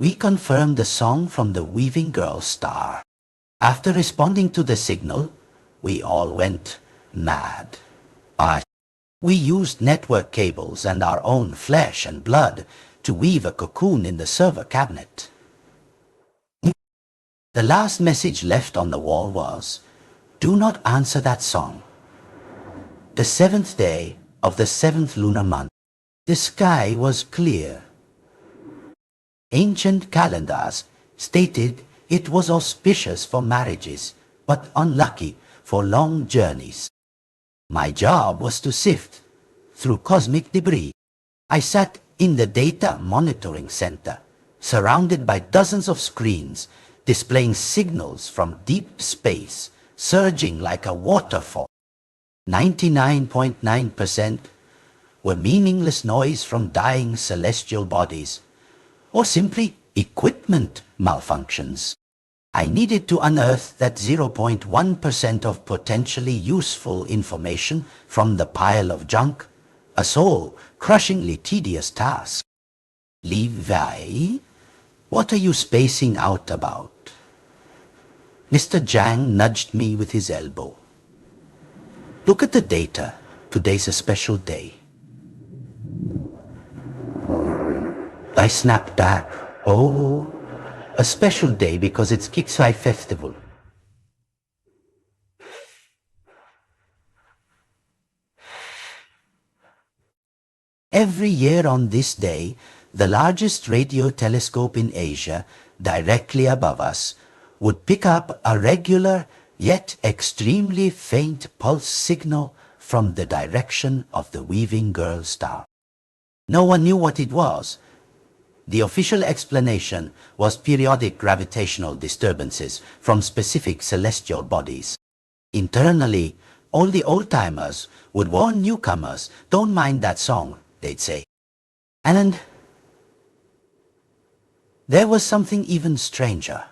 We confirmed the song from the Weaving Girl star. After responding to the signal, we all went mad. We used network cables and our own flesh and blood to weave a cocoon in the server cabinet. The last message left on the wall was, "Do not answer that song." The 7th day of the 7th lunar month. The sky was clear. Ancient calendars stated it was auspicious for marriages, but unlucky for long journeys. My job was to sift through cosmic debris. I sat in the data monitoring center, surrounded by dozens of screens displaying signals from deep space, surging like a waterfall. 99.9% were meaningless noise from dying celestial bodies, or simply equipment malfunctions. I needed to unearth that 0.1% of potentially useful information from the pile of junk, a soul-crushingly tedious task. Levi, what are you spacing out about? Mr. Zhang nudged me with his elbow. Look at the data. Today's a special day. I snapped back. Oh, a special day because it's Chillify festival. Every year on this day, the largest radio telescope in Asia, directly above us, would pick up a regular yet extremely faint pulse signal from the direction of the Weaving Girl star. No one knew what it was. The official explanation was periodic gravitational disturbances from specific celestial bodies. Internally, all the old-timers would warn newcomers, "Don't mind that song," they'd say. And there was something even stranger,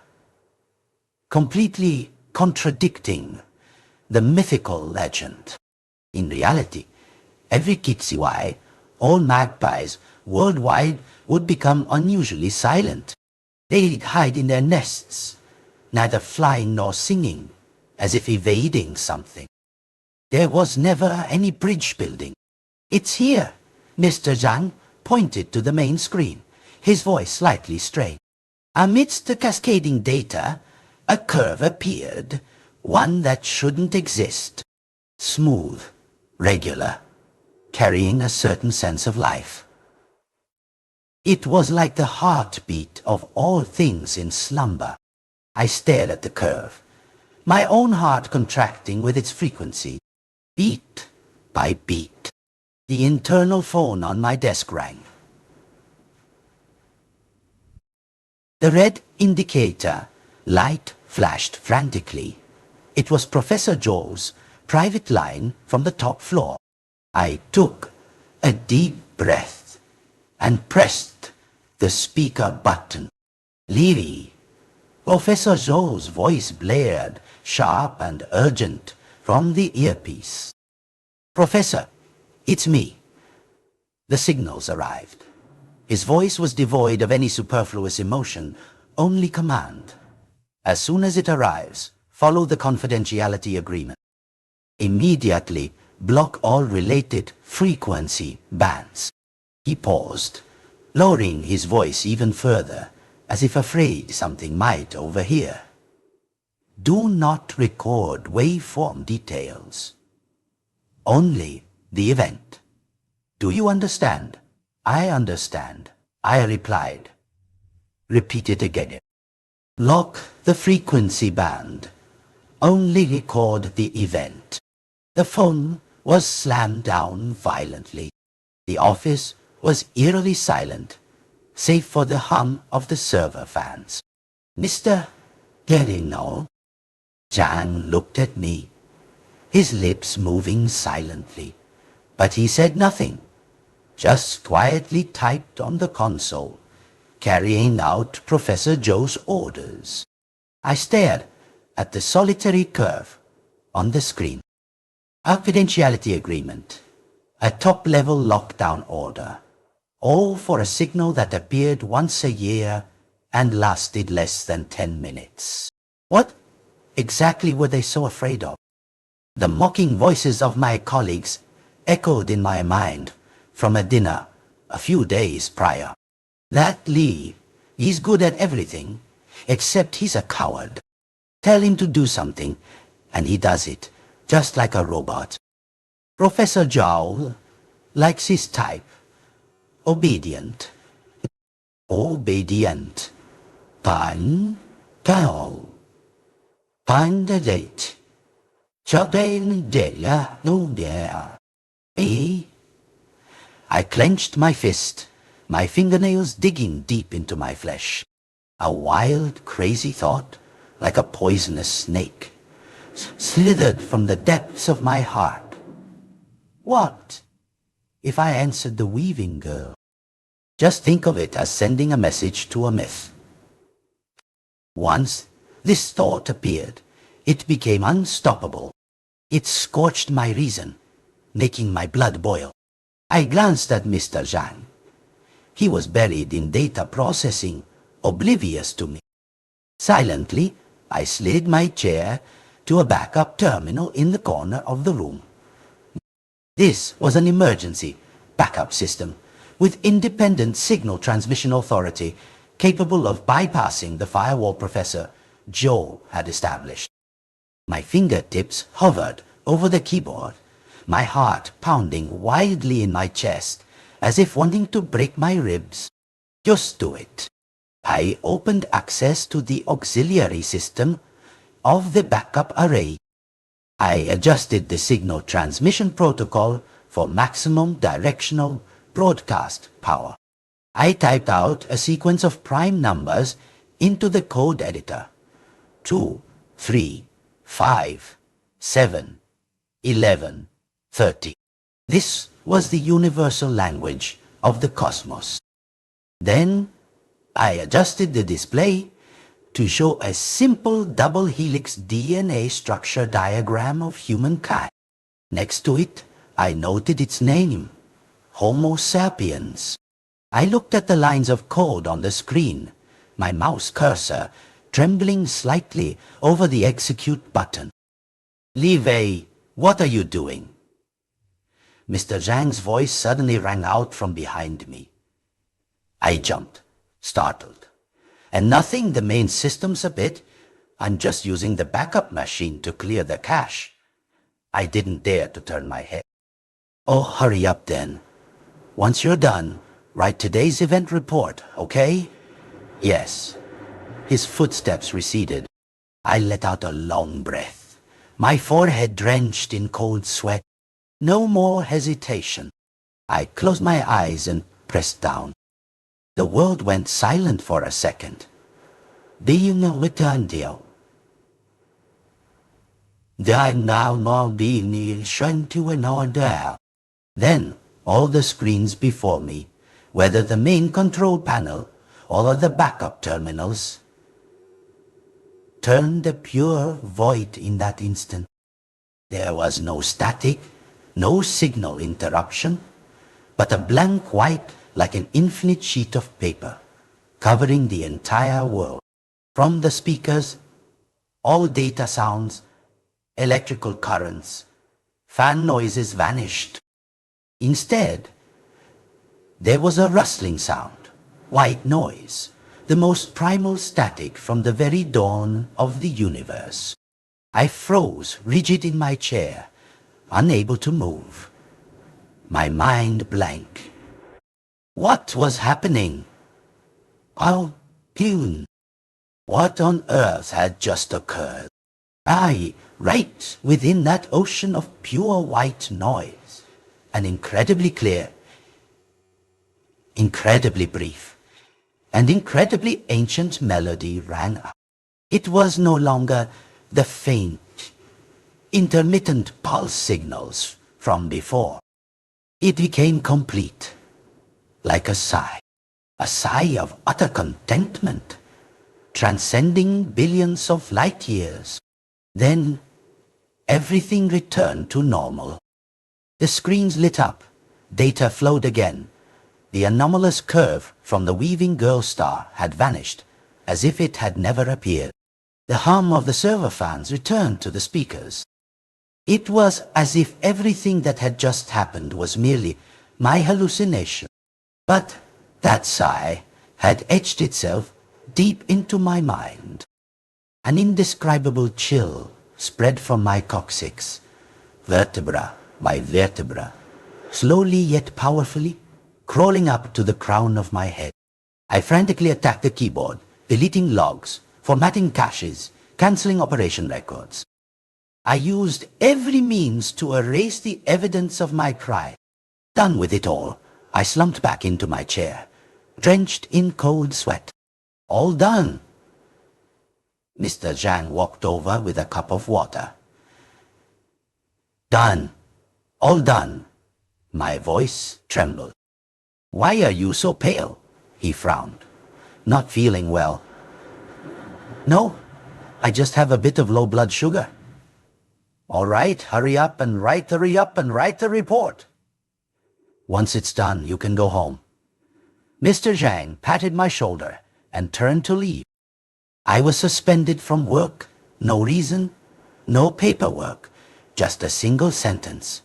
completely contradicting the mythical legend. In reality, every Chillify, all magpies worldwide would become unusually silent. They'd hide in their nests, neither flying nor singing, as if evading something. There was never any bridge building. "It's here," Mr. Zhang pointed to the main screen, his voice slightly strained. Amidst the cascading data, a curve appeared, one that shouldn't exist. Smooth, regular, carrying a certain sense of life. It was like the heartbeat of all things in slumber. I stared at the curve, my own heart contracting with its frequency. Beat by beat, the internal phone on my desk rang. The red indicator light flashed frantically. It was Professor Zhou's private line from the top floor. I took a deep breath and pressed the speaker button. "Levi." Professor Zhou's voice blared, sharp and urgent, from the earpiece. "Professor, it's me." The signals arrived. His voice was devoid of any superfluous emotion, only command. "As soon as it arrives, follow the confidentiality agreement. Immediately block all related frequency bands." He paused, lowering his voice even further, as if afraid something might overhear. "Do not record waveform details. Only the event. Do you understand?" "I understand," I replied. "Repeat it again." "Lock the frequency band. Only record the event." The phone was slammed down violently. The office was eerily silent, save for the hum of the server fans. "Mr. Gerino?" Zhang looked at me, his lips moving silently, but he said nothing, just quietly typed on the console, carrying out Professor Zhou's orders. I stared at the solitary curve on the screen. Confidentiality agreement, a top-level lockdown order, all for a signal that appeared once a year and lasted less than 10 minutes. What exactly were they so afraid of? The mocking voices of my colleagues echoed in my mind from a dinner a few days prior. That Lee, he's good at everything, except he's a coward. Tell him to do something, and he does it, just like a robot. Professor Zhao likes his type. Obedient. Obedient. Pan cao. Pan the date. Cho đến để là no there. I clenched my fist, my fingernails digging deep into my flesh. A wild, crazy thought, like a poisonous snake, slithered from the depths of my heart. What if I answered the weaving girl? Just think of it as sending a message to a myth. Once this thought appeared, it became unstoppable. It scorched my reason, making my blood boil. I glanced at Mr. Zhang. He was buried in data processing, oblivious to me. Silently, I slid my chair to a backup terminal in the corner of the room. This was an emergency backup system with independent signal transmission authority capable of bypassing the firewall Professor Zhou had established. My fingertips hovered over the keyboard, my heart pounding wildly in my chest as if wanting to break my ribs. Just do it. I opened access to the auxiliary system of the backup array. I adjusted the signal transmission protocol for maximum directional broadcast power. I typed out a sequence of prime numbers into the code editor. 2, 3, 5, 7, 11, 30. This was the universal language of the cosmos. Then I adjusted the display to show a simple double helix DNA structure diagram of humankind. Next to it, I noted its name, Homo sapiens. I looked at the lines of code on the screen, my mouse cursor trembling slightly over the execute button. Li Wei, what are you doing? Mr. Zhang's voice suddenly rang out from behind me. I jumped, startled. And nothing the main systems a bit. I'm just using the backup machine to clear the cache. I didn't dare to turn my head. Oh, hurry up then. Once you're done, write today's event report, okay? Yes. His footsteps receded. I let out a long breath, my forehead drenched in cold sweat. No more hesitation. I closed my eyes and pressed down. The world went silent for a second. Being a return There now more being shrunk to an order. Then all the screens before me, whether the main control panel or the backup terminals, turned a pure void in that instant. There was no static, no signal interruption, but a blank white like an infinite sheet of paper, covering the entire world. From the speakers, all data sounds, electrical currents, fan noises vanished. Instead, there was a rustling sound, white noise, the most primal static from the very dawn of the universe. I froze rigid in my chair, unable to move, my mind blank. What was happening? How puny? What on earth had just occurred? Right within that ocean of pure white noise, an incredibly clear, incredibly brief, and incredibly ancient melody rang out. It was no longer the faint, intermittent pulse signals from before. It became complete, like a sigh of utter contentment, transcending billions of light years. Then everything returned to normal. The screens lit up, data flowed again. The anomalous curve from the weaving girl star had vanished, as if it had never appeared. The hum of the server fans returned to the speakers. It was as if everything that had just happened was merely my hallucination. But that sigh had etched itself deep into my mind. An indescribable chill spread from my coccyx, vertebra by vertebra, slowly yet powerfully, crawling up to the crown of my head. I frantically attacked the keyboard, deleting logs, formatting caches, cancelling operation records. I used every means to erase the evidence of my cry. Done with it all, I slumped back into my chair, drenched in cold sweat. All done. Mr. Zhang walked over with a cup of water. Done. All done. My voice trembled. Why are you so pale? He frowned. Not feeling well. No, I just have a bit of low blood sugar. All right, hurry up and write the report. Once it's done, you can go home. Mr. Zhang patted my shoulder and turned to leave. I was suspended from work, no reason, no paperwork, just a single sentence.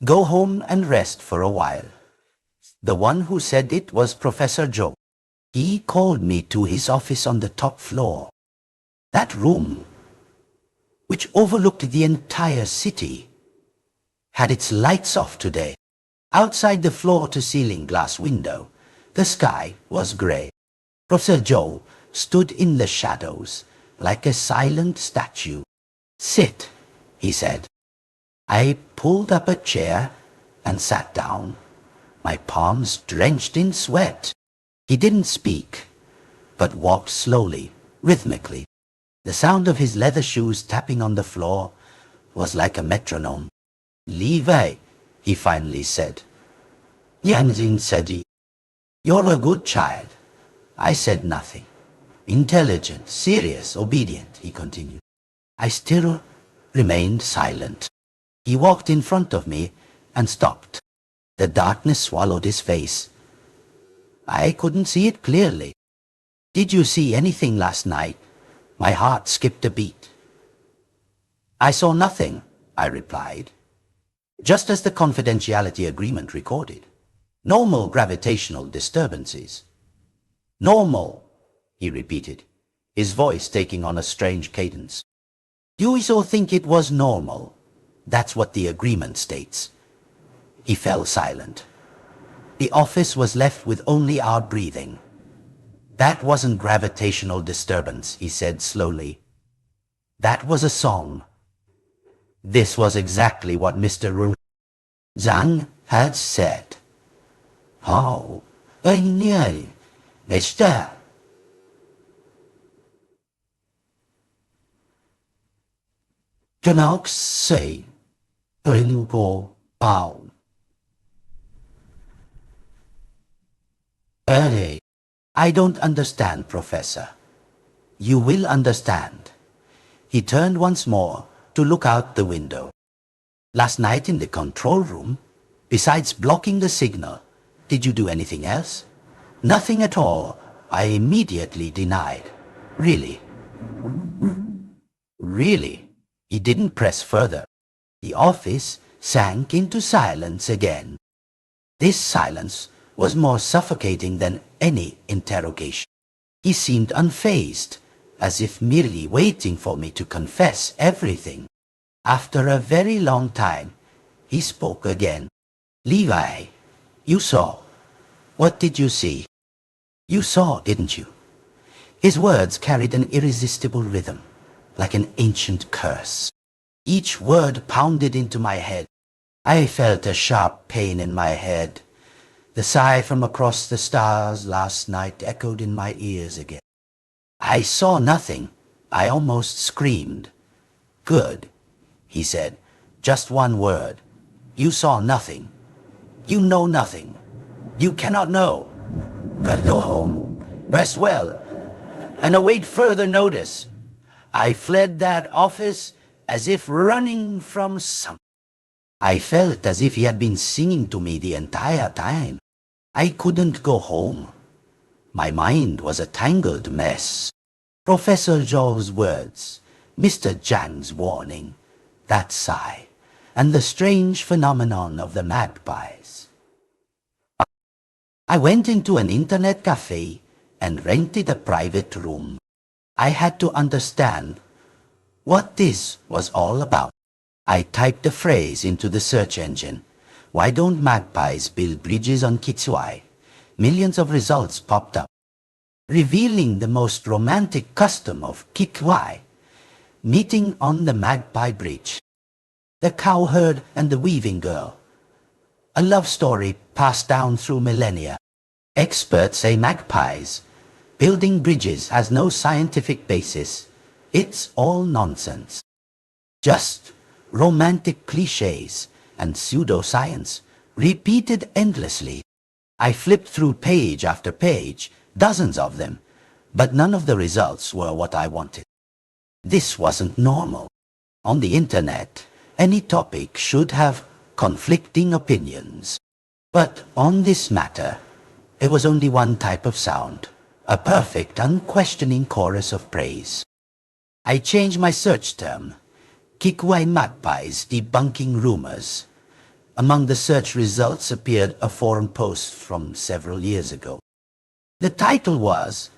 Go home and rest for a while. The one who said it was Professor Zhou. He called me to his office on the top floor. That room, which overlooked the entire city, had its lights off today. Outside the floor-to-ceiling glass window, the sky was grey. Professor Zhou stood in the shadows like a silent statue. Sit, he said. I pulled up a chair and sat down, my palms drenched in sweat. He didn't speak, but walked slowly, rhythmically. The sound of his leather shoes tapping on the floor was like a metronome. Levi, he finally said. Yanjin said he. You're a good child. I said nothing. Intelligent, serious, obedient, he continued. I still remained silent. He walked in front of me and stopped. The darkness swallowed his face. I couldn't see it clearly. Did you see anything last night? My heart skipped a beat. I saw nothing, I replied, just as the confidentiality agreement recorded. Normal gravitational disturbances. Normal, he repeated, his voice taking on a strange cadence. You also think it was normal? That's what the agreement states. He fell silent. The office was left with only our breathing. That wasn't gravitational disturbance, he said slowly. That was a song. This was exactly what Mr. Zhang had said. Oh, nearly, Mr. Janok say, Pow. Early. I don't understand, Professor. You will understand. He turned once more to look out the window. Last night in the control room, besides blocking the signal, did you do anything else? Nothing at all, I immediately denied. Really? Really? He didn't press further. The office sank into silence again. This silence was more suffocating than any interrogation. He seemed unfazed, as if merely waiting for me to confess everything. After a very long time, he spoke again. Levi, you saw. What did you see? You saw, didn't you? His words carried an irresistible rhythm, like an ancient curse. Each word pounded into my head. I felt a sharp pain in my head. The sigh from across the stars last night echoed in my ears again. I saw nothing. I almost screamed. Good, he said. Just one word. You saw nothing. You know nothing. You cannot know. But go home, rest well, and await further notice. I fled that office as if running from something. I felt as if he had been singing to me the entire time. I couldn't go home. My mind was a tangled mess. Professor Zhou's words, Mr. Zhang's warning, that sigh, and the strange phenomenon of the magpies. I went into an internet cafe and rented a private room. I had to understand what this was all about. I typed the phrase into the search engine. Why don't magpies build bridges on Chillify? Millions of results popped up, revealing the most romantic custom of Chillify, meeting on the Magpie Bridge. The cowherd and the weaving girl. A love story passed down through millennia. Experts say magpies building bridges has no scientific basis. It's all nonsense. Just romantic cliches and pseudoscience repeated endlessly. I flipped through page after page, dozens of them, but none of the results were what I wanted. This wasn't normal. On the internet, any topic should have conflicting opinions. But on this matter, there was only one type of sound, a perfect, unquestioning chorus of praise. I changed my search term, Chillify magpies debunking rumors. Among the search results appeared a forum post from several years ago. The title was,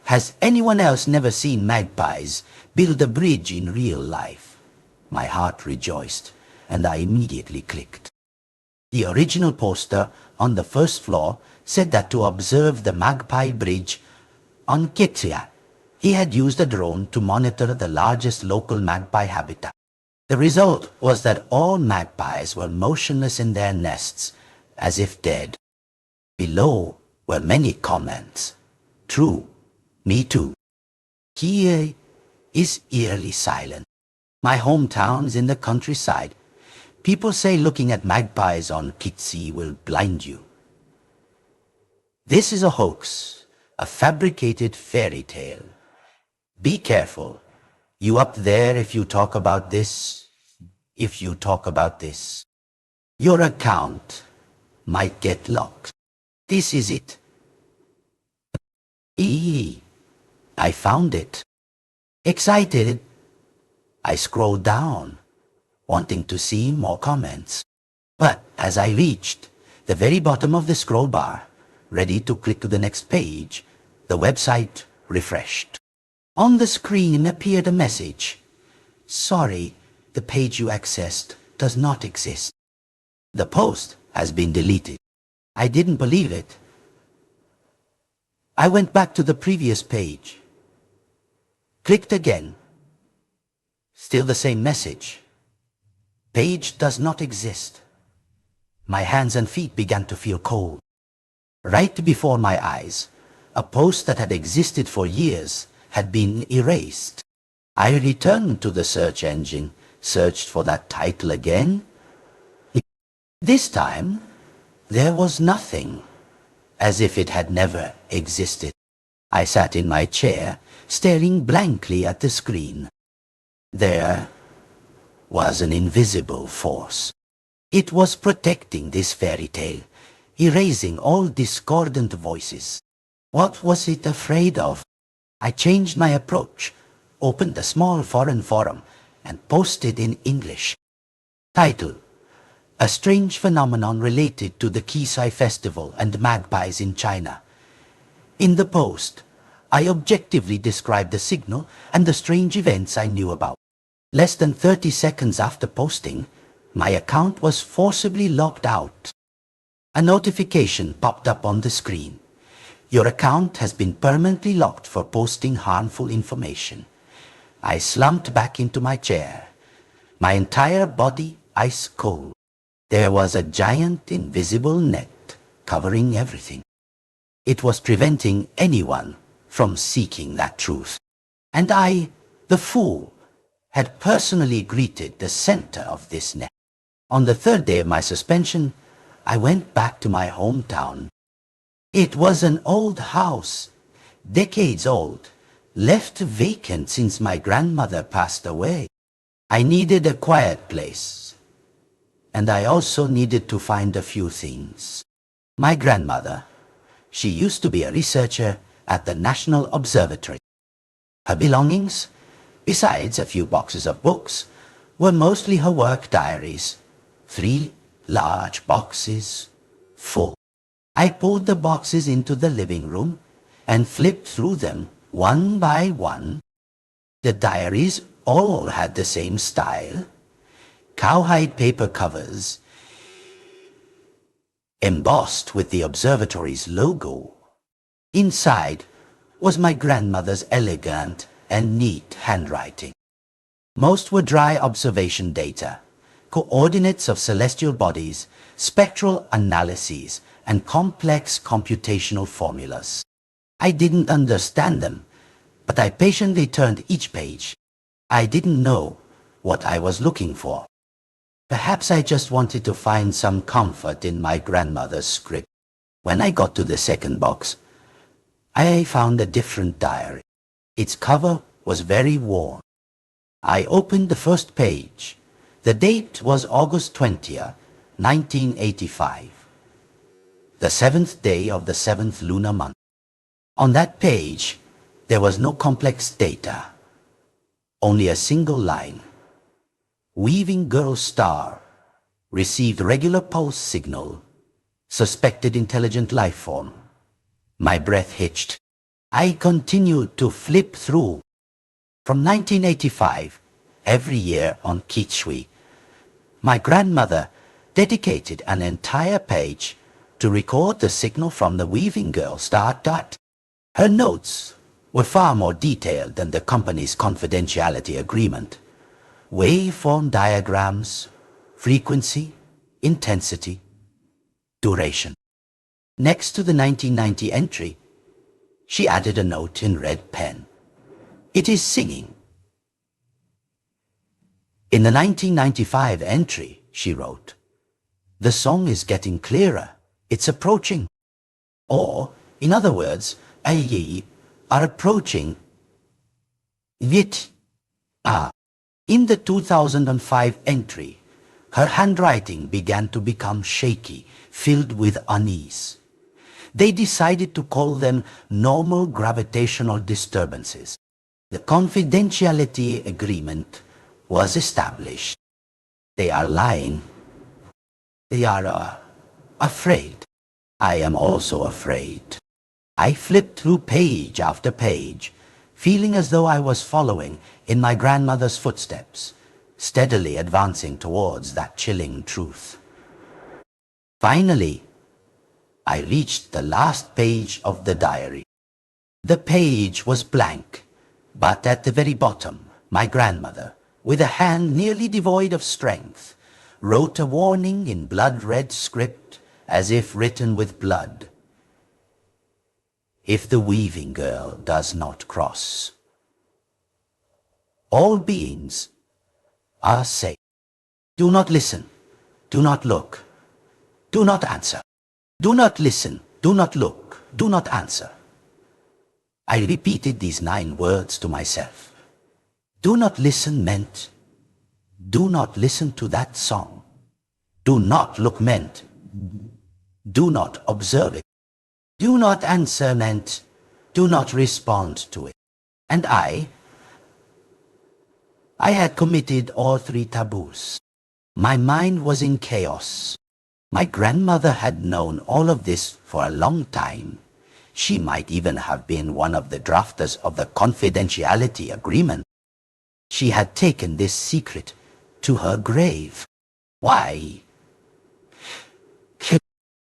Has anyone else never seen magpies build a bridge in real life? My heart rejoiced, and I immediately clicked. The original poster on the first floor said that to observe the Magpie Bridge on Chillify, he had used a drone to monitor the largest local magpie habitat. The result was that all magpies were motionless in their nests, as if dead. Below were many comments. True, me too. Here is eerily silent. My hometown is in the countryside. People say looking at magpies on Chillify will blind you. This is a hoax, a fabricated fairy tale. Be careful. You up there if you talk about this, your account might get locked. This is it. I found it. Excited, I scrolled down, wanting to see more comments. But as I reached the very bottom of the scroll bar, ready to click to the next page, the website refreshed. On the screen appeared a message. Sorry, the page you accessed does not exist. The post has been deleted. I didn't believe it. I went back to the previous page. Clicked again. Still the same message. Page does not exist. My hands and feet began to feel cold. Right before my eyes, a post that had existed for years had been erased. I returned to the search engine, searched for that title again. This time, there was nothing, as if it had never existed. I sat in my chair, staring blankly at the screen. There was an invisible force. It was protecting this fairy tale, erasing all discordant voices. What was it afraid of? I changed my approach, opened a small foreign forum, and posted in English. Title: A strange phenomenon related to the Chillify festival and magpies in China. In the post, I objectively described the signal and the strange events I knew about. Less than 30 seconds after posting, my account was forcibly logged out. A notification popped up on the screen. Your account has been permanently locked for posting harmful information. I slumped back into my chair, my entire body ice cold. There was a giant invisible net covering everything. It was preventing anyone from seeking that truth. And I, the fool, had personally greeted the center of this net. On the third day of my suspension, I went back to my hometown. It was an old house, decades old, left vacant since my grandmother passed away. I needed a quiet place. And I also needed to find a few things. My grandmother, she used to be a researcher at the National Observatory. Her belongings, besides a few boxes of books, were mostly her work diaries. 3 large boxes full. I pulled the boxes into the living room and flipped through them one by one. The diaries all had the same style. Cowhide paper covers, embossed with the observatory's logo. Inside was my grandmother's elegant and neat handwriting. Most were dry observation data, coordinates of celestial bodies, spectral analyses, and complex computational formulas. I didn't understand them, but I patiently turned each page. I didn't know what I was looking for. Perhaps I just wanted to find some comfort in my grandmother's script. When I got to the second box, I found a different diary. Its cover was very worn. I opened the first page. The date was August 20th, 1985. The 7th day of the 7th lunar month. On that page, there was no complex data. Only a single line. Weaving Girl Star received regular pulse signal. Suspected intelligent life form. My breath hitched. I continued to flip through. From 1985, every year on Kichwi, my grandmother dedicated an entire page to record the signal from the Weaving Girl Star. Her notes were far more detailed than the company's confidentiality agreement. Waveform diagrams, frequency, intensity, duration. Next to the 1990 entry, she added a note in red pen. It is singing. In the 1995 entry, she wrote, the song is getting clearer. It's approaching. Or, in other words, Ayi are approaching. Vit. In the 2005 entry, her handwriting began to become shaky, filled with unease. They decided to call them normal gravitational disturbances. The confidentiality agreement was established. They are lying. They are afraid. I am also afraid. I flipped through page after page, feeling as though I was following in my grandmother's footsteps, steadily advancing towards that chilling truth. Finally, I reached the last page of the diary. The page was blank, but at the very bottom, my grandmother, with a hand nearly devoid of strength, wrote a warning in blood-red script, as if written with blood. If the Weaving Girl does not cross, all beings are safe. Do not listen. Do not look. Do not answer. Do not listen. Do not look. Do not answer. I repeated these 9 words to myself. Do not listen meant, do not listen to that song. Do not look meant, do not observe it. Do not answer meant, do not respond to it. And I had committed all 3 taboos. My mind was in chaos. My grandmother had known all of this for a long time. She might even have been one of the drafters of the confidentiality agreement. She had taken this secret to her grave. Why?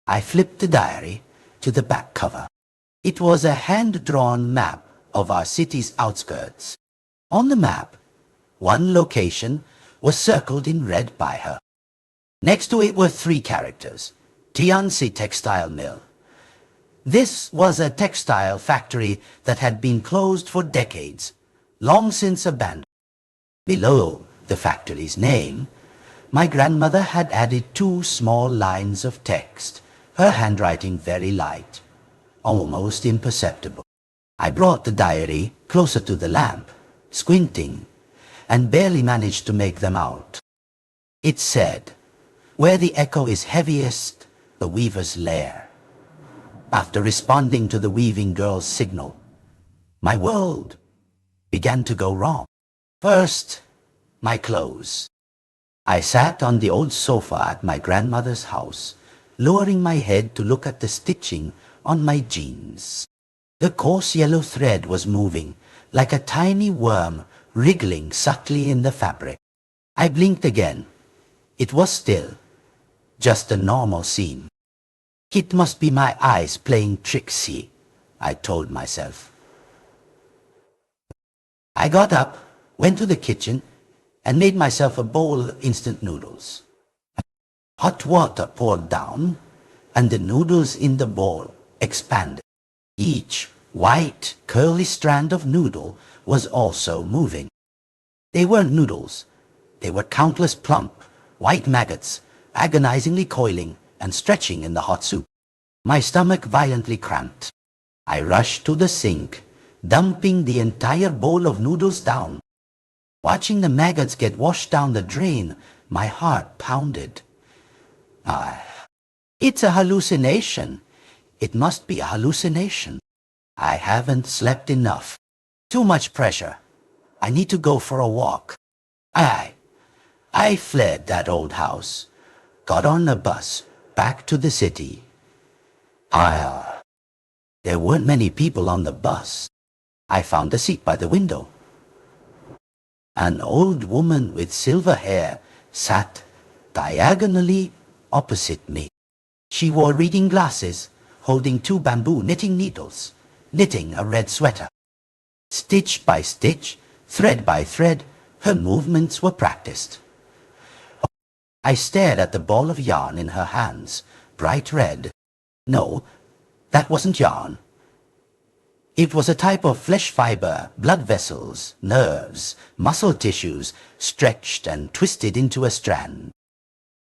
I flipped the diary to the back cover. It was a hand-drawn map of our city's outskirts. On the map, one location was circled in red by her. Next to it were 3 characters. Tiansi Textile Mill. This was a textile factory that had been closed for decades, long since abandoned. Below the factory's name, my grandmother had added 2 small lines of text, her handwriting very light, almost imperceptible. I brought the diary closer to the lamp, squinting, and barely managed to make them out. It said, Where the echo is heaviest, the weaver's lair. After responding to the weaving girl's signal, my world began to go wrong. First, my clothes. I sat on the old sofa at my grandmother's house, lowering my head to look at the stitching on my jeans. The coarse yellow thread was moving, like a tiny worm wriggling subtly in the fabric. I blinked again. It was still, just a normal seam. It must be my eyes playing tricksy, I told myself. I got up, went to the kitchen, and made myself a bowl of instant noodles. Hot water poured down, and the noodles in the bowl expanded. Each white, curly strand of noodle was also moving. They weren't noodles. They were countless plump, white maggots, agonizingly coiling and stretching in the hot soup. My stomach violently cramped. I rushed to the sink, dumping the entire bowl of noodles down. Watching the maggots get washed down the drain, my heart pounded. It's a hallucination. It must be a hallucination. I haven't slept enough. Too much pressure. I need to go for a walk. I fled that old house, got on a bus back to the city. There weren't many people on the bus. I found a seat by the window. An old woman with silver hair sat diagonally opposite me. She wore reading glasses, holding 2 bamboo knitting needles, knitting a red sweater. Stitch by stitch, thread by thread, her movements were practiced. I stared at the ball of yarn in her hands, bright red. No, that wasn't yarn. It was a type of flesh fiber, blood vessels, nerves, muscle tissues, stretched and twisted into a strand.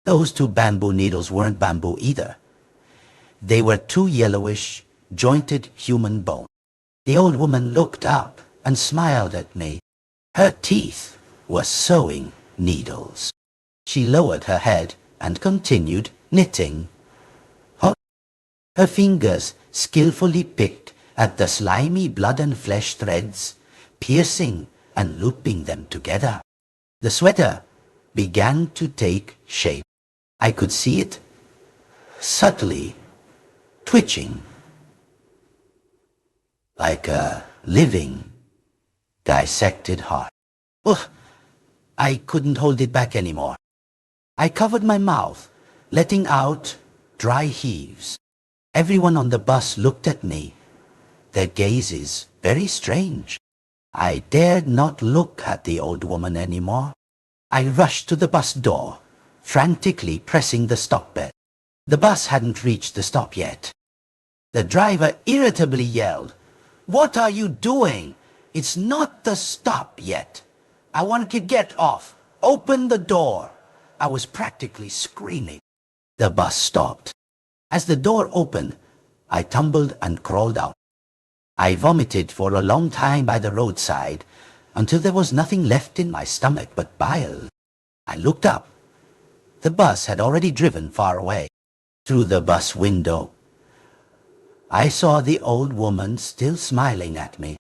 Those 2 bamboo needles weren't bamboo either. They were 2 yellowish, jointed human bones. The old woman looked up and smiled at me. Her teeth were sewing needles. She lowered her head and continued knitting. Her fingers skillfully picked at the slimy blood and flesh threads, piercing and looping them together. The sweater began to take shape. I could see it subtly twitching, like a living, dissected heart. I couldn't hold it back anymore. I covered my mouth, letting out dry heaves. Everyone on the bus looked at me, their gazes very strange. I dared not look at the old woman anymore. I rushed to the bus door, frantically pressing the stop bell. The bus hadn't reached the stop yet. The driver irritably yelled, "What are you doing? It's not the stop yet. I want to get off. Open the door." I was practically screaming. The bus stopped. As the door opened, I tumbled and crawled out. I vomited for a long time by the roadside, until there was nothing left in my stomach but bile. I looked up. The bus had already driven far away. Through the bus window, I saw the old woman still smiling at me.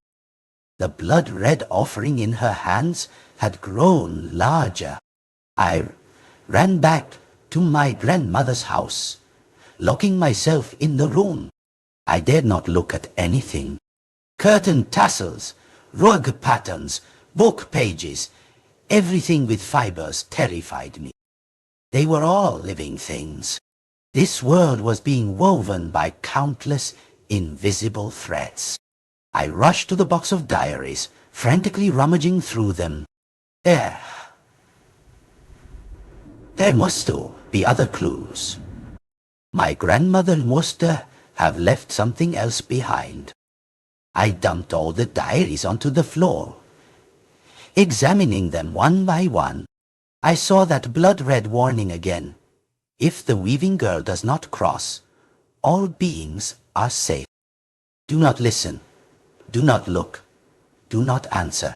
The blood-red offering in her hands had grown larger. I ran back to my grandmother's house, locking myself in the room. I dared not look at anything. Curtain tassels, rug patterns, book pages, everything with fibers terrified me. They were all living things. This world was being woven by countless invisible threads. I rushed to the box of diaries, frantically rummaging through them. There must be other clues. My grandmother must have left something else behind. I dumped all the diaries onto the floor. Examining them one by one, I saw that blood-red warning again. If the weaving girl does not cross, all beings are safe. Do not listen. Do not look. Do not answer.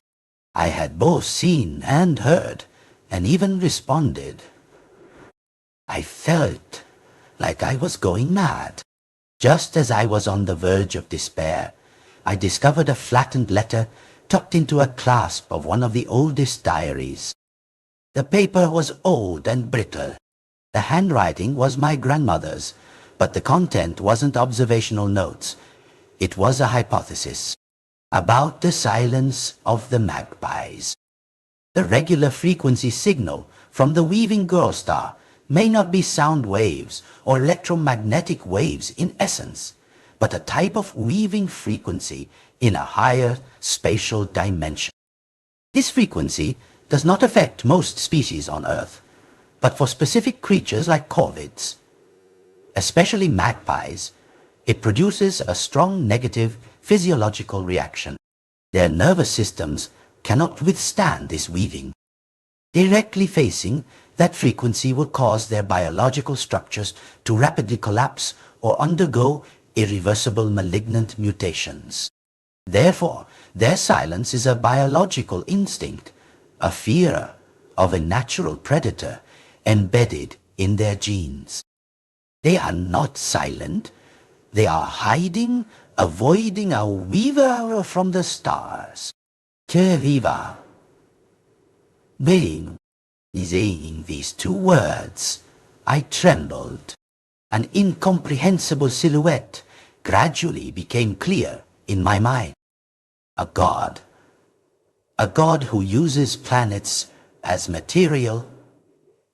I had both seen and heard, and even responded. I felt like I was going mad. Just as I was on the verge of despair, I discovered a flattened letter tucked into a clasp of one of the oldest diaries. The paper was old and brittle. The handwriting was my grandmother's, but the content wasn't observational notes. It was a hypothesis about the silence of the magpies. The regular frequency signal from the weaving girl star may not be sound waves or electromagnetic waves in essence, but a type of weaving frequency in a higher spatial dimension. This frequency does not affect most species on Earth, but for specific creatures like corvids, especially magpies, it produces a strong negative physiological reaction. Their nervous systems cannot withstand this weaving. Directly facing that frequency will cause their biological structures to rapidly collapse or undergo irreversible malignant mutations. Therefore, their silence is a biological instinct, a fear of a natural predator embedded in their genes. They are not silent. They are hiding, avoiding a weaver from the stars. Que viva. Being saying these two words, I trembled. An incomprehensible silhouette gradually became clear in my mind. A god who uses planets as material,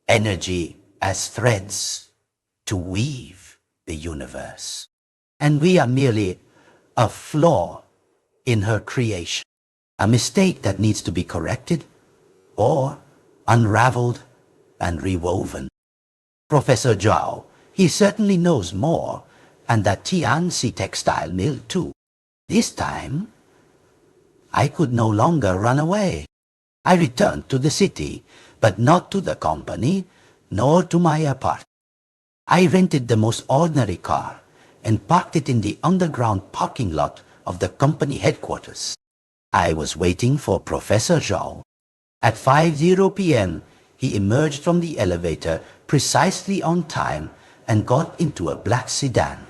energy as threads to weave the universe. And we are merely a flaw in her creation, a mistake that needs to be corrected or unraveled and rewoven. Professor Zhao, he certainly knows more, and that Tianxi textile mill too. This time, I could no longer run away. I returned to the city, but not to the company, nor to my apartment. I rented the most ordinary car and parked it in the underground parking lot of the company headquarters. I was waiting for Professor Zhao. At 5:00 p.m., he emerged from the elevator precisely on time and got into a black sedan.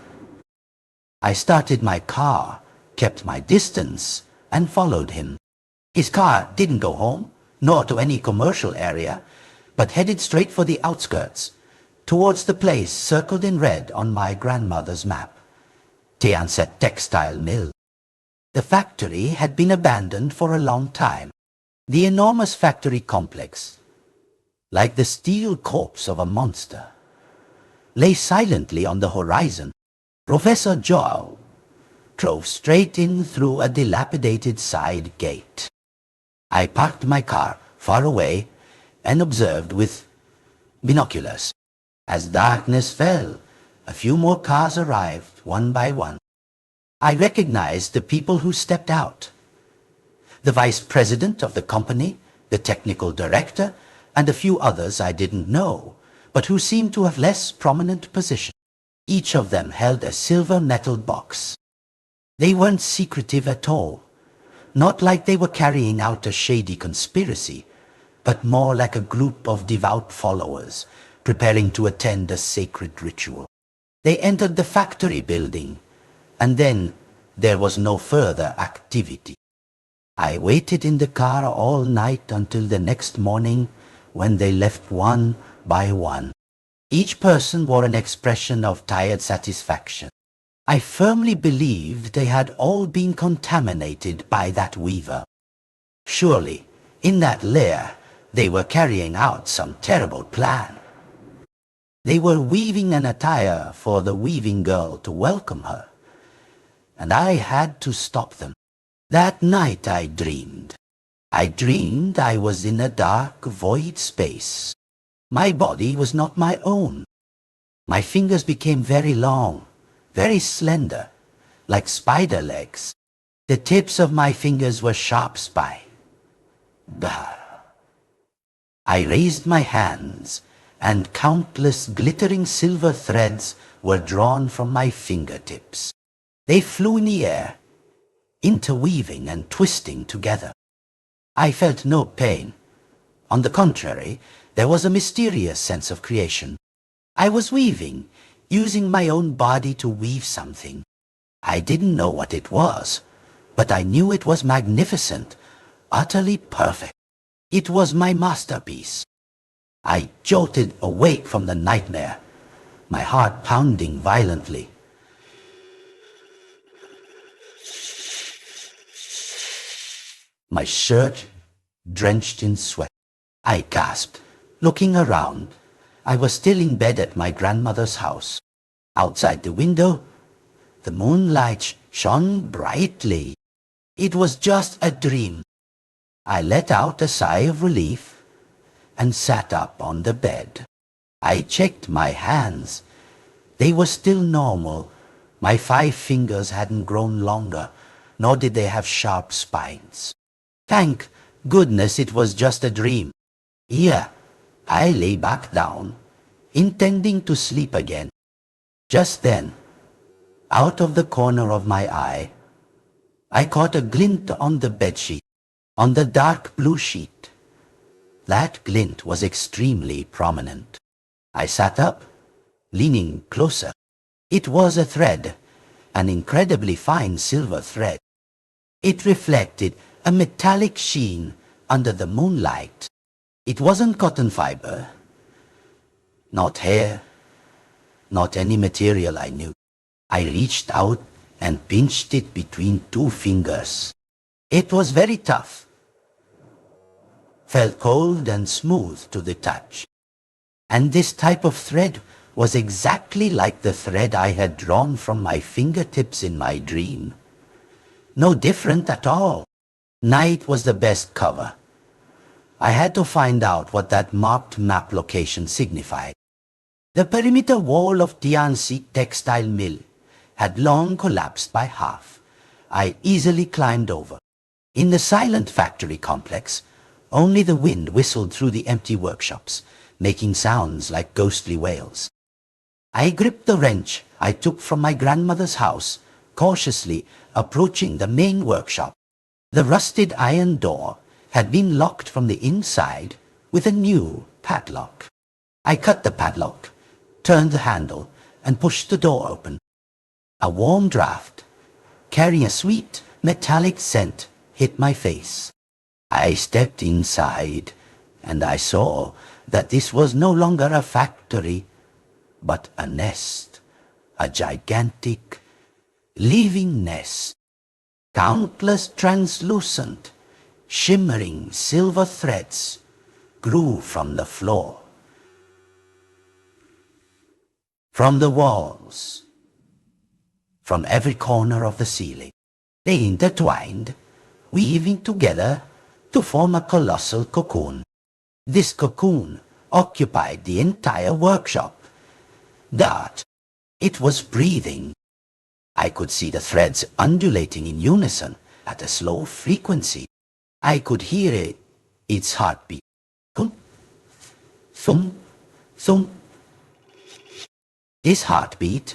I started my car, kept my distance, and followed him. His car didn't go home, nor to any commercial area, but headed straight for the outskirts, towards the place circled in red on my grandmother's map, Tianxi Textile Mill. The factory had been abandoned for a long time. The enormous factory complex, like the steel corpse of a monster, lay silently on the horizon. Professor Zhao drove straight in through a dilapidated side gate. I parked my car far away and observed with binoculars. As darkness fell, a few more cars arrived one by one. I recognized the people who stepped out. The vice president of the company, the technical director, and a few others I didn't know, but who seemed to have less prominent position. Each of them held a silver metal box. They weren't secretive at all, not like they were carrying out a shady conspiracy, but more like a group of devout followers preparing to attend a sacred ritual. They entered the factory building, and then there was no further activity. I waited in the car all night until the next morning, when they left one by one. Each person wore an expression of tired satisfaction. I firmly believed they had all been contaminated by that weaver. Surely, in that lair, they were carrying out some terrible plan. They were weaving an attire for the weaving girl to welcome her, and I had to stop them. That night I dreamed. I was in a dark, void space. My body was not my own. My fingers became very long, very slender, like spider legs. The tips of my fingers were sharp spines. I raised my hands, and countless glittering silver threads were drawn from my fingertips. They flew in the air, interweaving and twisting together. I felt no pain. On the contrary, there was a mysterious sense of creation. I was weaving, using my own body to weave something. I didn't know what it was, but I knew it was magnificent, utterly perfect. It was my masterpiece. I jolted awake from the nightmare, my heart pounding violently. My shirt drenched in sweat. I gasped, looking around. I was still in bed at my grandmother's house. Outside the window, the moonlight shone brightly. It was just a dream. I let out a sigh of relief and sat up on the bed. I checked my hands. They were still normal. My 5 fingers hadn't grown longer, nor did they have sharp spines. Thank goodness it was just a dream. Here, I lay back down, intending to sleep again. Just then, out of the corner of my eye, I caught a glint on the bedsheet, on the dark blue sheet. That glint was extremely prominent. I sat up, leaning closer. It was a thread, an incredibly fine silver thread. It reflected a metallic sheen under the moonlight. It wasn't cotton fiber, not hair, not any material I knew. I reached out and pinched it between 2 fingers. It was very tough, felt cold and smooth to the touch. And this type of thread was exactly like the thread I had drawn from my fingertips in my dream. No different at all. Night was the best cover. I had to find out what that marked map location signified. The perimeter wall of Tianxi textile mill had long collapsed by half. I easily climbed over. In the silent factory complex, only the wind whistled through the empty workshops, making sounds like ghostly wails. I gripped the wrench I took from my grandmother's house, cautiously approaching the main workshop. The rusted iron door had been locked from the inside with a new padlock. I cut the padlock, turned the handle, and pushed the door open. A warm draft, carrying a sweet metallic scent, hit my face. I stepped inside, and I saw that this was no longer a factory, but a nest, a gigantic, living nest. Countless translucent, shimmering silver threads grew from the floor, from the walls, from every corner of the ceiling. They intertwined, weaving together to form a colossal cocoon. This cocoon occupied the entire workshop. That it was breathing. I could see the threads undulating in unison at a slow frequency. I could hear its heartbeat. Thump, thump, thump. This heartbeat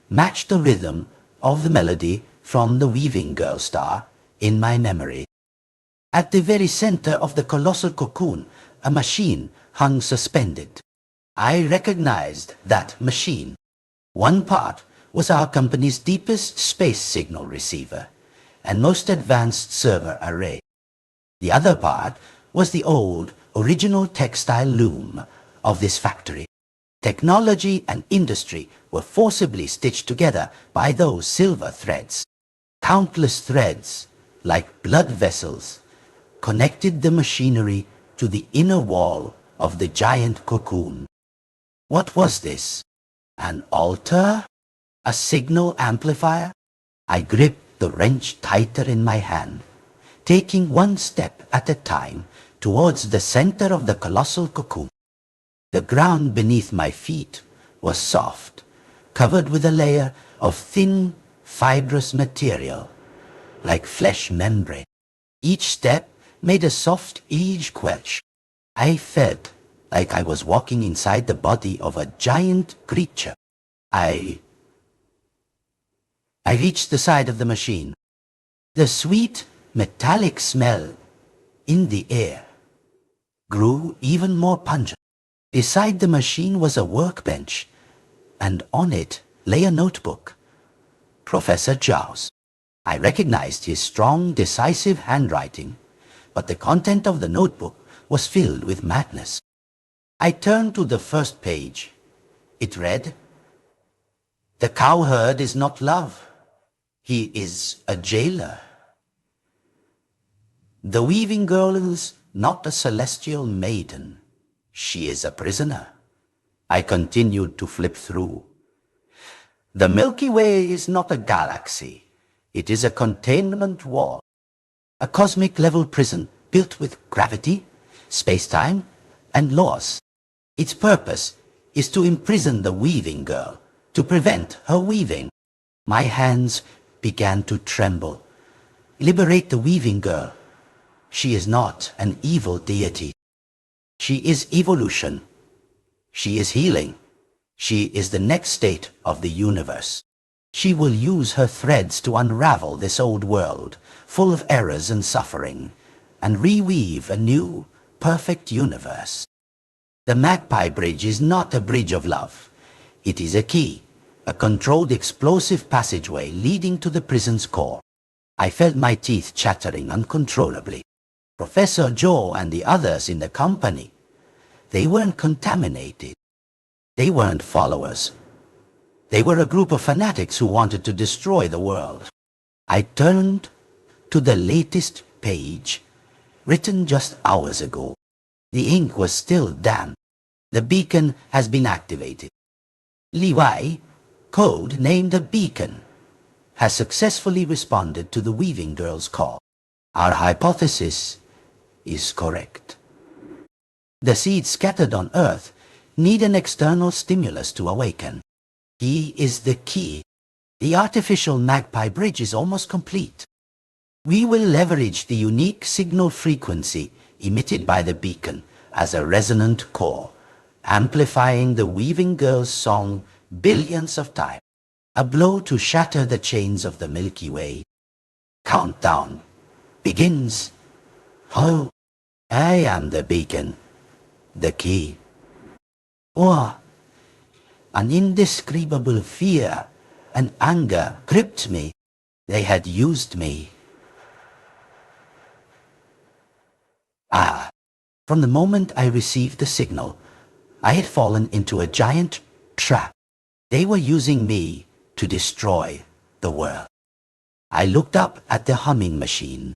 matched the rhythm of the melody from the Weaving Girl star in my memory. At the very center of the colossal cocoon, a machine hung suspended. I recognized that machine. One part was our company's deepest space signal receiver and most advanced server array. The other part was the old, original textile loom of this factory. Technology and industry were forcibly stitched together by those silver threads. Countless threads, like blood vessels, connected the machinery to the inner wall of the giant cocoon. What was this? An altar? A signal amplifier? I gripped the wrench tighter in my hand, taking one step at a time towards the center of the colossal cocoon. The ground beneath my feet was soft, covered with a layer of thin, fibrous material, like flesh membrane. Each step made a soft edge quench. I felt like I was walking inside the body of a giant creature. I reached the side of the machine. The sweet, metallic smell in the air grew even more pungent. Beside the machine was a workbench and on it lay a notebook. Professor Zhao's. I recognized his strong, decisive handwriting, but the content of the notebook was filled with madness. I turned to the first page. It read, "The cowherd is not love. He is a jailer. The weaving girl is not a celestial maiden. She is a prisoner." I continued to flip through. "The Milky Way is not a galaxy. It is a containment wall. A cosmic-level prison built with gravity, space-time, and laws. Its purpose is to imprison the weaving girl, to prevent her weaving." My hands began to tremble. "Liberate the weaving girl. She is not an evil deity. She is evolution. She is healing. She is the next state of the universe. She will use her threads to unravel this old world, full of errors and suffering, and reweave a new, perfect universe. The Magpie Bridge is not a bridge of love. It is a key, a controlled explosive passageway leading to the prison's core." I felt my teeth chattering uncontrollably. Professor Zhou and the others in the company, they weren't contaminated. They weren't followers. They were a group of fanatics who wanted to destroy the world. I turned to the latest page, written just hours ago. The ink was still damp. "The beacon has been activated. Li Wei, code named the Beacon, has successfully responded to the weaving girl's call. Our hypothesis is correct. The seeds scattered on Earth need an external stimulus to awaken. He is the key. The artificial Magpie Bridge is almost complete. We will leverage the unique signal frequency emitted by the beacon as a resonant core, amplifying the weaving girl's song billions of times. A blow to shatter the chains of the Milky Way. Countdown begins. Oh, I am the beacon, the key." Oh, an indescribable fear and anger gripped me. They had used me. From the moment I received the signal, I had fallen into a giant trap. They were using me to destroy the world. I looked up at the humming machine.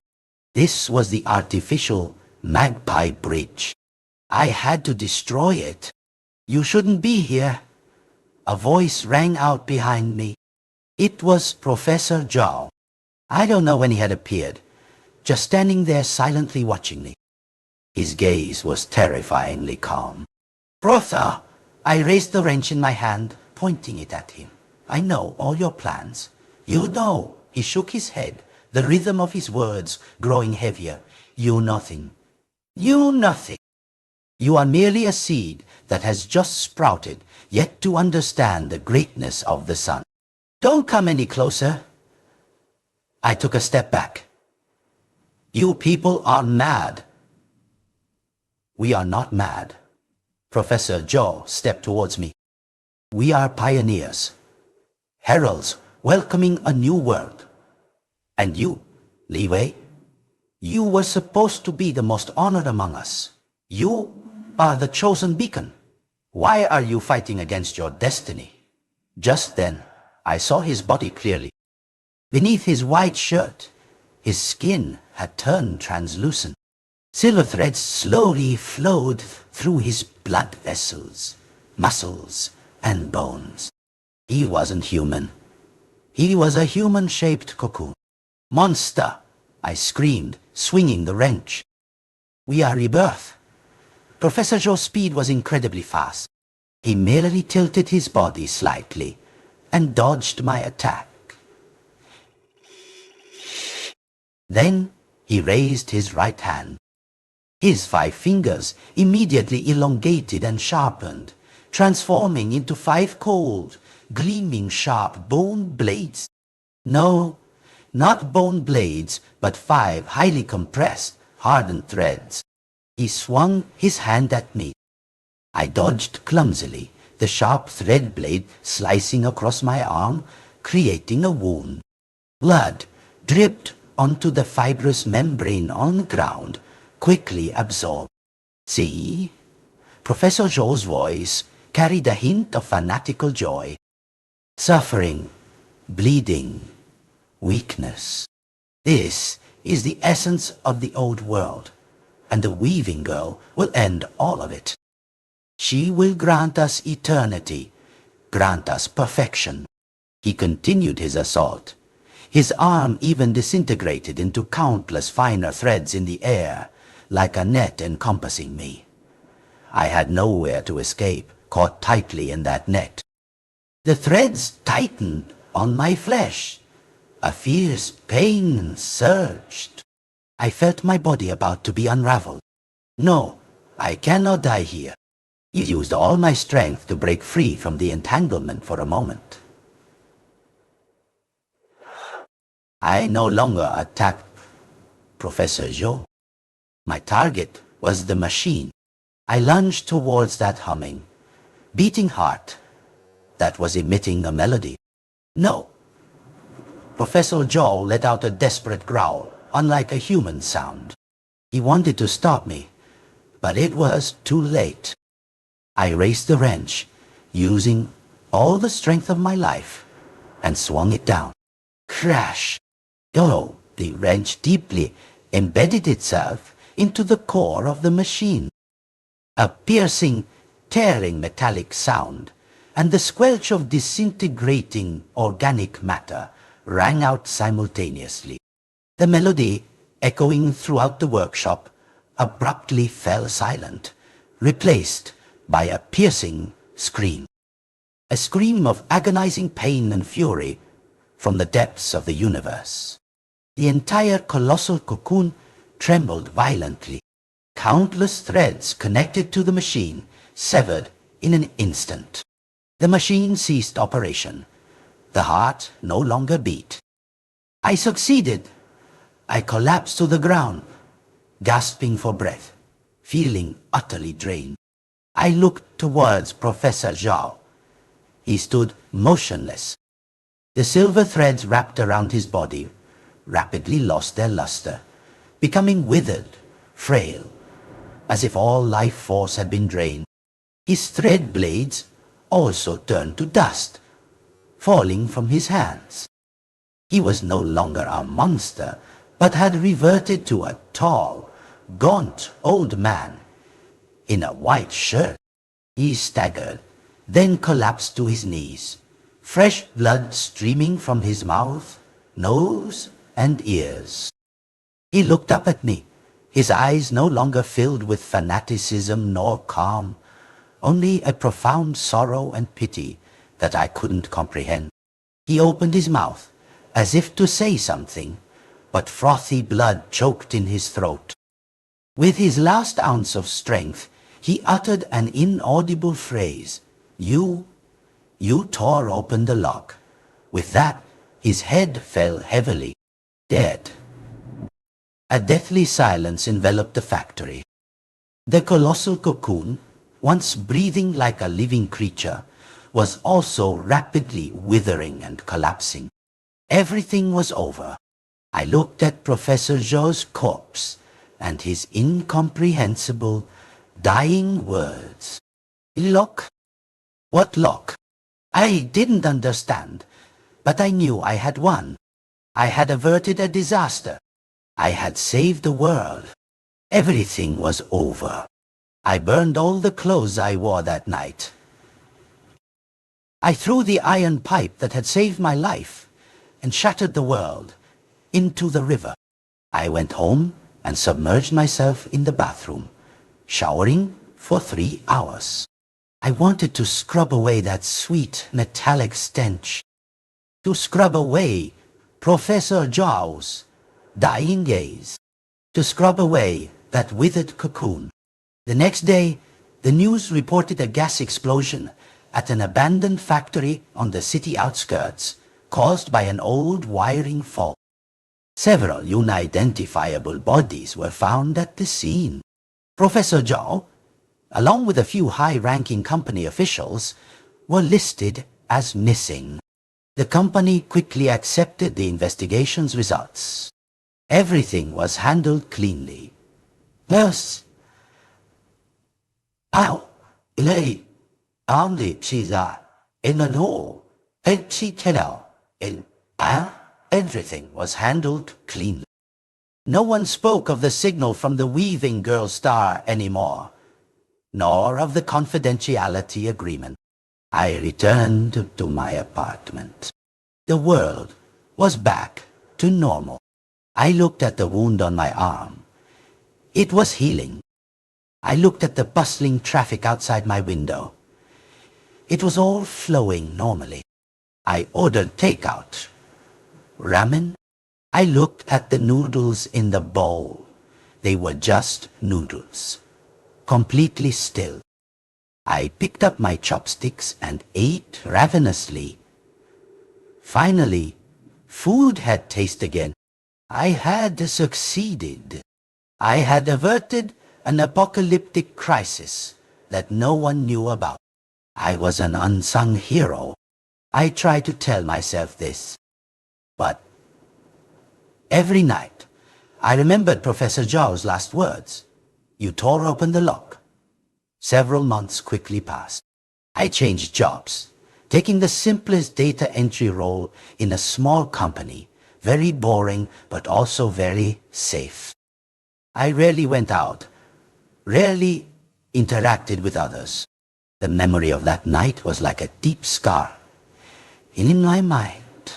This was the artificial Magpie Bridge. I had to destroy it. "You shouldn't be here." A voice rang out behind me. It was Professor Zhao. I don't know when he had appeared, just standing there silently watching me. His gaze was terrifyingly calm. "Protha!" I raised the wrench in my hand, pointing it at him. "I know all your plans. You know." He shook his head, the rhythm of his words growing heavier. "You nothing. You nothing. You are merely a seed that has just sprouted, yet to understand the greatness of the sun. Don't come any closer." I took a step back. "You people are mad." "We are not mad." Professor Zhou stepped towards me. "We are pioneers, heralds welcoming a new world. And you, Li Wei, you were supposed to be the most honored among us. You are the chosen beacon. Why are you fighting against your destiny?" Just then, I saw his body clearly. Beneath his white shirt, his skin had turned translucent. Silver threads slowly flowed through his blood vessels, muscles, and bones. He wasn't human. He was a human-shaped cocoon. "Monster!" I screamed, swinging the wrench. "We are rebirth." Professor Zhou's speed was incredibly fast. He merely tilted his body slightly and dodged my attack. Then he raised his right hand. His 5 fingers immediately elongated and sharpened, transforming into 5 cold, gleaming sharp bone blades. No, not bone blades, but 5 highly compressed, hardened threads. He swung his hand at me. I dodged clumsily, the sharp thread blade slicing across my arm, creating a wound. Blood dripped onto the fibrous membrane on the ground, quickly absorbed. See? Professor Zhou's voice carried a hint of fanatical joy. Suffering, bleeding, weakness. This is the essence of the old world, and the weaving girl will end all of it. She will grant us eternity, grant us perfection. He continued his assault. His arm even disintegrated into countless finer threads in the air, like a net encompassing me. I had nowhere to escape, caught tightly in that net. The threads tightened on my flesh. A fierce pain surged. I felt my body about to be unraveled. No, I cannot die here. I used all my strength to break free from the entanglement for a moment. I no longer attacked Professor Zhou. My target was the machine. I lunged towards that humming, beating heart that was emitting a melody. No. Professor Zhou let out a desperate growl, unlike a human sound. He wanted to stop me, but it was too late. I raised the wrench, using all the strength of my life, and swung it down. Crash! Oh, the wrench deeply embedded itself into the core of the machine. A piercing, tearing metallic sound, and the squelch of disintegrating organic matter rang out simultaneously. The melody, echoing throughout the workshop, abruptly fell silent, replaced by a piercing scream. A scream of agonizing pain and fury from the depths of the universe. The entire colossal cocoon trembled violently. Countless threads connected to the machine severed in an instant. The machine ceased operation. The heart no longer beat. I succeeded. I collapsed to the ground, gasping for breath, feeling utterly drained. I looked towards Professor Zhou. He stood motionless. The silver threads wrapped around his body rapidly lost their luster, becoming withered, frail, as if all life force had been drained. His thread blades also turned to dust, falling from his hands. He was no longer a monster, but had reverted to a tall, gaunt old man in a white shirt. He staggered, then collapsed to his knees, fresh blood streaming from his mouth, nose, and ears. He looked up at me, his eyes no longer filled with fanaticism nor calm, only a profound sorrow and pity that I couldn't comprehend. He opened his mouth, as if to say something, but frothy blood choked in his throat. With his last ounce of strength, he uttered an inaudible phrase. You tore open the lock. With that, his head fell heavily, dead. A deathly silence enveloped the factory. The colossal cocoon, once breathing like a living creature, was also rapidly withering and collapsing. Everything was over. I looked at Professor Zhou's corpse and his incomprehensible, dying words. Lock? What lock? I didn't understand, but I knew I had won. I had averted a disaster. I had saved the world. Everything was over. I burned all the clothes I wore that night. I threw the iron pipe that had saved my life and shattered the world into the river. I went home and submerged myself in the bathroom, showering for 3 hours. I wanted to scrub away that sweet metallic stench, to scrub away Professor Zhou's dying gaze, to scrub away that withered cocoon. The next day, the news reported a gas explosion at an abandoned factory on the city outskirts, caused by an old wiring fault. Several unidentifiable bodies were found at the scene. Professor Zhou, along with a few high-ranking company officials, were listed as missing. The company quickly accepted the investigation's results. Everything was handled cleanly. Plus, lay only she's in the know, and she tell, and everything was handled cleanly. No one spoke of the signal from the weaving girl star anymore, nor of the confidentiality agreement. I returned to my apartment. The world was back to normal. I looked at the wound on my arm. It was healing. I looked at the bustling traffic outside my window. It was all flowing normally. I ordered takeout. Ramen. I looked at the noodles in the bowl. They were just noodles, completely still. I picked up my chopsticks and ate ravenously. Finally, food had taste again. I had succeeded. I had averted an apocalyptic crisis that no one knew about. I was an unsung hero. I tried to tell myself this. But every night, I remembered Professor Zhao's last words. You tore open the lock. Several months quickly passed. I changed jobs, taking the simplest data entry role in a small company, very boring but also very safe. I rarely went out, rarely interacted with others. The memory of that night was like a deep scar. And in my mind,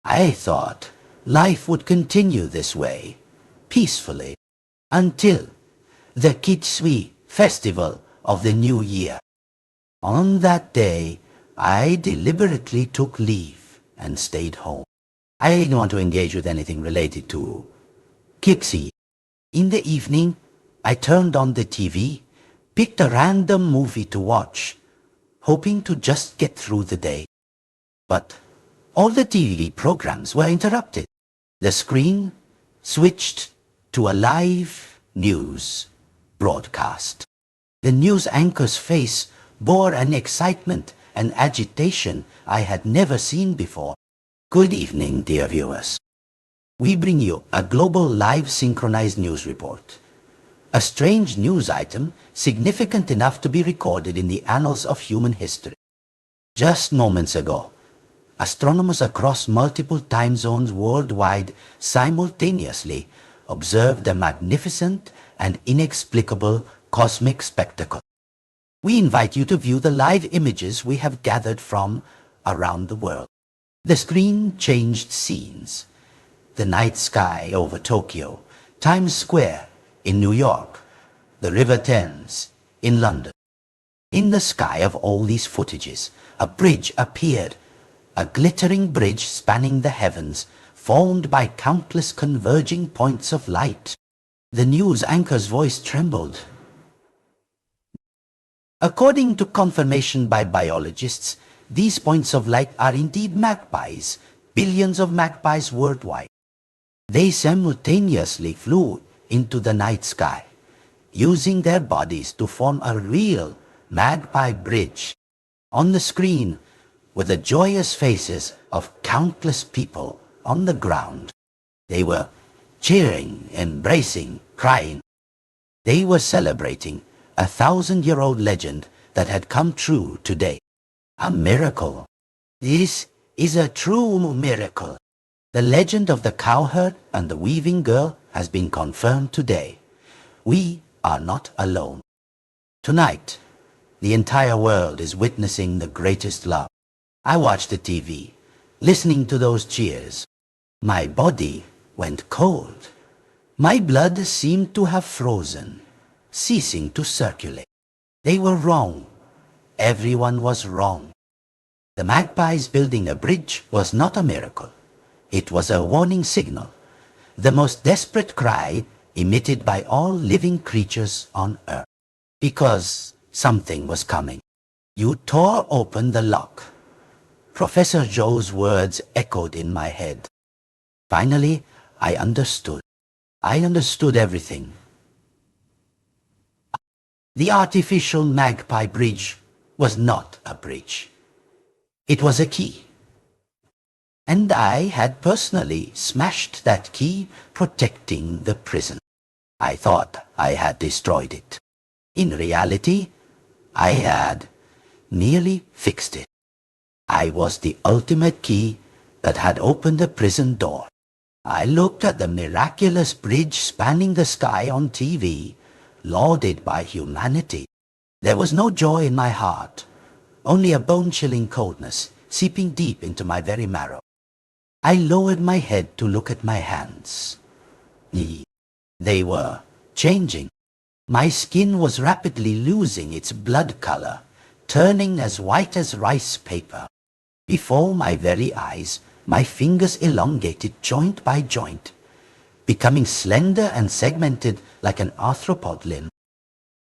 I thought life would continue this way, peacefully, until the Kitsui festival of the new year. On that day, I deliberately took leave and stayed home. I didn't want to engage with anything related to Kitsui. In the evening, I turned on the TV, picked a random movie to watch, hoping to just get through the day. But all the TV programs were interrupted. The screen switched to a live news broadcast. The news anchor's face bore an excitement and agitation I had never seen before. Good evening, dear viewers. We bring you a global live synchronized news report. A strange news item significant enough to be recorded in the annals of human history. Just moments ago, astronomers across multiple time zones worldwide simultaneously observed a magnificent and inexplicable cosmic spectacle. We invite you to view the live images we have gathered from around the world. The screen changed scenes. The night sky over Tokyo, Times Square in New York, the River Thames in London. In the sky of all these footages, a bridge appeared, a glittering bridge spanning the heavens, formed by countless converging points of light. The news anchor's voice trembled. According to confirmation by biologists, these points of light are indeed magpies, billions of magpies worldwide. They simultaneously flew into the night sky, using their bodies to form a real magpie bridge. On the screen were the joyous faces of countless people on the ground. They were cheering, embracing, crying. They were celebrating a 1,000-year-old legend that had come true today. A miracle. This is a true miracle. The legend of the cowherd and the weaving girl has been confirmed today. We are not alone. Tonight, the entire world is witnessing the greatest love. I watched the TV, listening to those cheers. My body went cold. My blood seemed to have frozen, ceasing to circulate. They were wrong. Everyone was wrong. The magpies building a bridge was not a miracle. It was a warning signal, the most desperate cry emitted by all living creatures on earth. Because something was coming. You tore open the lock. Professor Zhou's words echoed in my head. Finally, I understood. I understood everything. The artificial magpie bridge was not a bridge. It was a key. And I had personally smashed that key, protecting the prison. I thought I had destroyed it. In reality, I had nearly fixed it. I was the ultimate key that had opened the prison door. I looked at the miraculous bridge spanning the sky on TV, lauded by humanity. There was no joy in my heart, only a bone-chilling coldness seeping deep into my very marrow. I lowered my head to look at my hands. They were changing. My skin was rapidly losing its blood color, turning as white as rice paper. Before my very eyes, my fingers elongated joint by joint, becoming slender and segmented like an arthropod limb.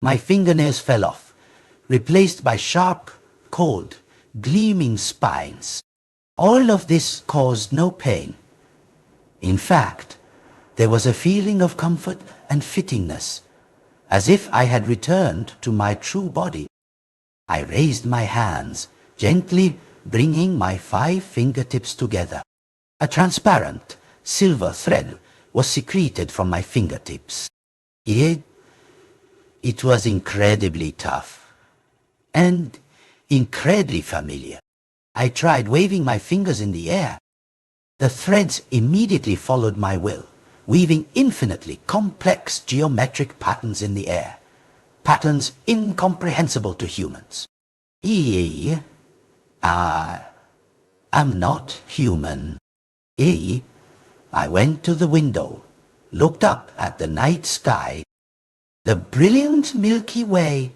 My fingernails fell off, replaced by sharp, cold, gleaming spines. All of this caused no pain. In fact, there was a feeling of comfort and fittingness, as if I had returned to my true body. I raised my hands, gently bringing my 5 fingertips together. A transparent, silver thread was secreted from my fingertips. It was incredibly tough and incredibly familiar. I tried waving my fingers in the air. The threads immediately followed my will, weaving infinitely complex geometric patterns in the air, patterns incomprehensible to humans. I'm not human. I went to the window, looked up at the night sky. The brilliant Milky Way,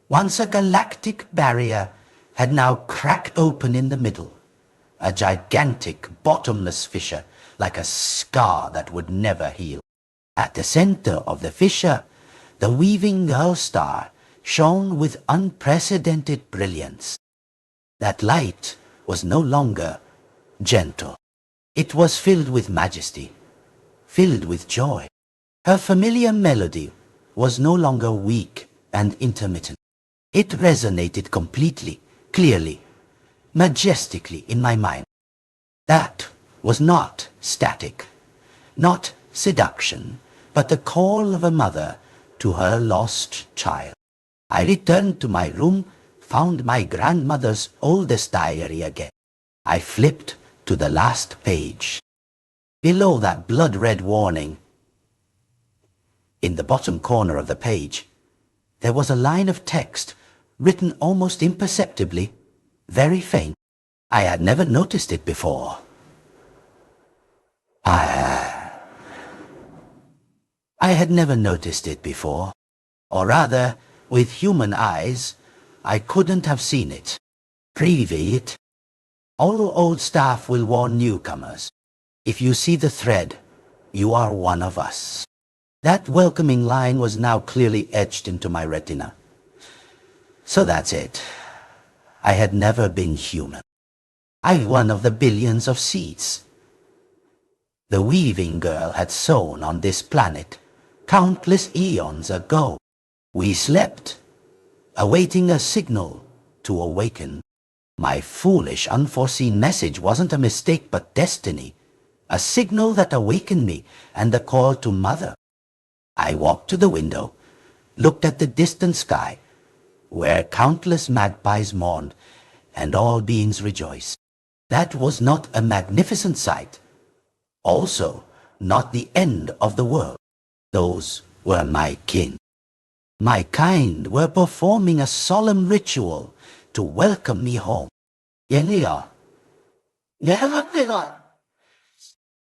once a galactic barrier, had now cracked open in the middle, a gigantic bottomless fissure like a scar that would never heal. At the center of the fissure, the weaving girl star shone with unprecedented brilliance. That light was no longer gentle. It was filled with majesty, filled with joy. Her familiar melody was no longer weak and intermittent. It resonated completely, clearly, majestically in my mind. That was not static, not seduction, but the call of a mother to her lost child. I returned to my room, found my grandmother's oldest diary again. I flipped to the last page. Below that blood-red warning, in the bottom corner of the page, there was a line of text written almost imperceptibly, very faint. I had never noticed it before. I had never noticed it before, or rather, with human eyes, I couldn't have seen it. Preview. All old staff will warn newcomers. If you see the thread, you are one of us. That welcoming line was now clearly etched into my retina. So that's it. I had never been human. I'm one of the billions of seeds the weaving girl had sown on this planet countless eons ago. We slept, awaiting a signal to awaken. My foolish, unforeseen message wasn't a mistake but destiny, a signal that awakened me and a call to Mother. I walked to the window, looked at the distant sky, where countless magpies mourned and all beings rejoiced. That was not a magnificent sight, also not the end of the world. Those were my kin. My kind were performing a solemn ritual to welcome me home.